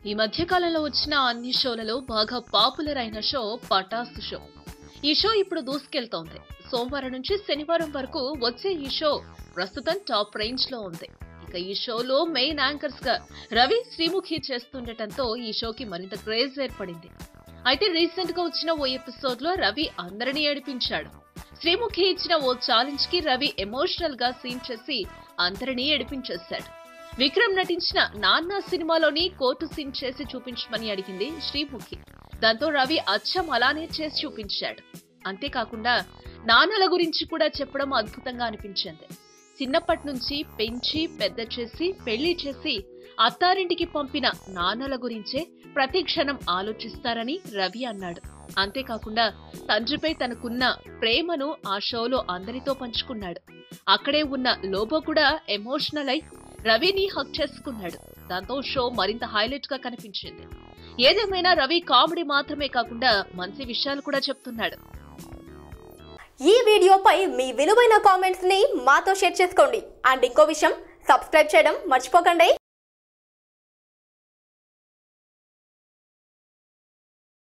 ఈ మధ్య కాలంలో వచ్చిన అన్ని షోలలో బాగా పాపులర్ అయిన షో పటాసు షో. ఈ షో ఇప్పుడు దూసుకెళ్తోంది. సోమవారం నుంచి శనివారం వరకు వచ్చే ఈ షో ప్రస్తుతం టాప్ రేంజ్ లో ఉంది. ఇక ఈ షోలో మెయిన్ యాంకర్స్ గా రవి, శ్రీముఖి చేస్తుండటంతో ఈ షోకి మరింత క్రేజ్ ఏర్పడింది. అయితే రీసెంట్ గా వచ్చిన ఓ ఎపిసోడ్ లో రవి అందరినీ ఏడిపించాడు. శ్రీముఖి ఇచ్చిన ఓ ఛాలెంజ్ కి రవి ఎమోషనల్ గా సీన్ చేసి అందరినీ ఏడిపించేశాడు. విక్రమ్ నటించిన నాన్న సినిమాలోని కోర్టు సీన్ చేసి చూపించమని అడిగింది శ్రీముఖి. దాంతో రవి అచ్చం అలానే చేసి చూపించాడు. అంతేకాకుండా నాన్నల గురించి కూడా చెప్పడం అద్భుతంగా అనిపించింది. చిన్నప్పటి నుంచి పెంచి పెద్ద చేసి పెళ్లి చేసి అత్తారింటికి పంపిన నాన్నల గురించే ప్రతి క్షణం ఆలోచిస్తారని రవి అన్నాడు. అంతేకాకుండా తండ్రిపై తనకున్న ప్రేమను ఆ షోలో అందరితో పంచుకున్నాడు. అక్కడే ఉన్న లోబో కూడా ఎమోషనల్ అయి రవిని హక్ చేసుకున్నాడు. దాంతో షో మరింత హైలైట్ గా కనిపించింది. ఏదేమైనా రవి కామెడీ మాత్రమే కాకుండా మంచి విషయాలు కూడా చెప్తున్నాడు. ఈ వీడియోపై మీ విలువైన కామెంట్స్ ని మాతో షేర్ చేసుకోండి. అండ్ ఇంకో విషయం, సబ్స్క్రైబ్ చేయడం మర్చిపోకండి.